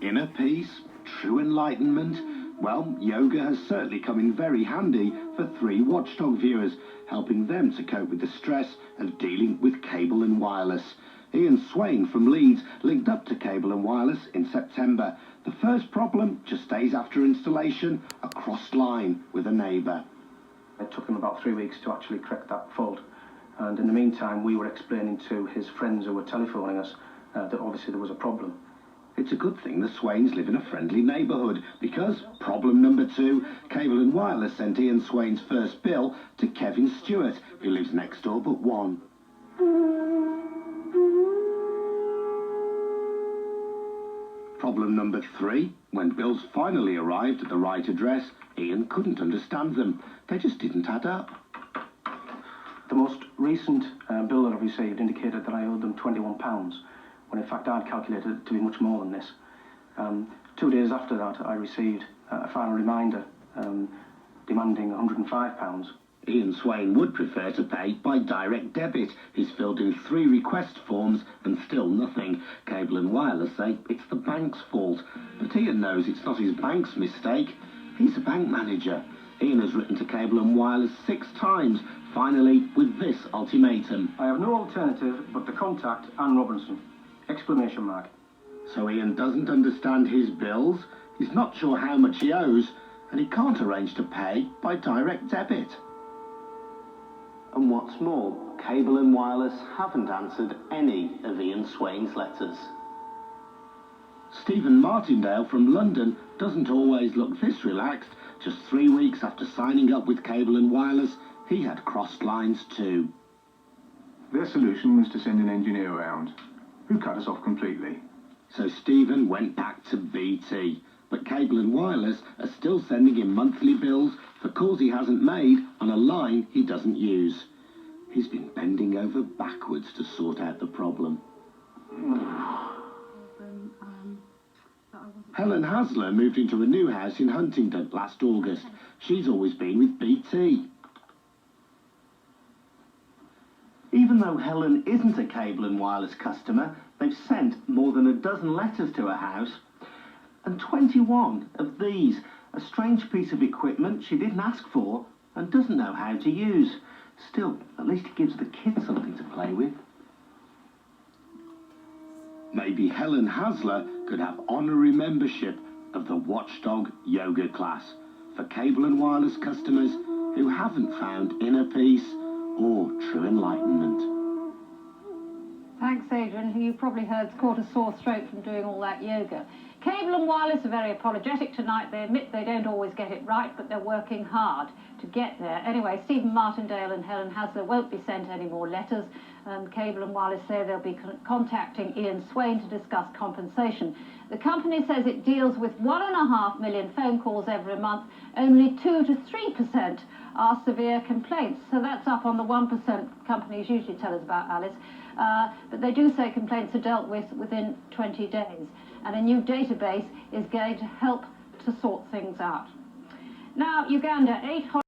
Inner peace? True enlightenment? Well, yoga has certainly come in very handy for 3 Watchdog viewers, helping them to cope with the stress of dealing with cable and wireless. Ian Swain from Leeds linked up to cable and wireless in September. The first problem, just days after installation, a crossed line with a neighbour. It took him about 3 weeks to actually correct that fault, and in the meantime we were explaining to his friends who were telephoning us that obviously there was a problem. It's a good thing the Swains live in a friendly neighbourhood, because problem number 2, cable and wireless sent Ian Swain's first bill to Kevin Stewart, who lives next door but one. Problem number 3, when bills finally arrived at the right address, Ian couldn't understand them. They just didn't add up. The most recent bill that I've received indicated that I owed them £21, when in fact I'd calculated it to be much more than this. 2 days after that I received a final reminder demanding £105. Ian Swain would prefer to pay by direct debit. He's filled in 3 request forms and still nothing. Cable and wireless say it's the bank's fault, but Ian knows it's not his bank's mistake. He's a bank manager. Ian has written to cable and wireless 6 times, finally with this ultimatum. I have no alternative but to contact Anne Robinson! Exclamation mark. So Ian doesn't understand his bills, he's not sure how much he owes, and he can't arrange to pay by direct debit. And what's more, cable and wireless haven't answered any of Ian Swain's letters. Stephen Martindale from London doesn't always look this relaxed. Just 3 weeks after signing up with cable and wireless, he had crossed lines too. Their solution was to send an engineer around, who cut us off completely. So Stephen went back to BT, but cable and wireless are still sending him monthly bills for calls he hasn't made on a line he doesn't use. He's been bending over backwards to sort out the problem. Helen Hasler moved into a new house in Huntingdon last August. She's always been with BT. Even though Helen isn't a cable and wireless customer, they've sent more than a dozen letters to her house. And 21 of these, a strange piece of equipment she didn't ask for and doesn't know how to use. Still, at least it gives the kids something to play with. Maybe Helen Hasler could have honorary membership of the Watchdog yoga class for cable and wireless customers who haven't found inner peace or true enlightenment. Thanks, Adrian, who you probably heard's caught a sore throat from doing all that yoga. Cable and wireless are very apologetic tonight. They admit they don't always get it right, but they're working hard to get there. Anyway, Stephen Martindale and Helen Hasler won't be sent any more letters, and cable and wireless say they'll be contacting Ian Swain to discuss compensation. The company says it deals with 1.5 million phone calls every month. Only 2 to 3% are severe complaints, so that's up on the 1% companies usually tell us about, Alice. But they do say complaints are dealt with within 20 days, and a new database is going to help to sort things out. Now, Uganda, 8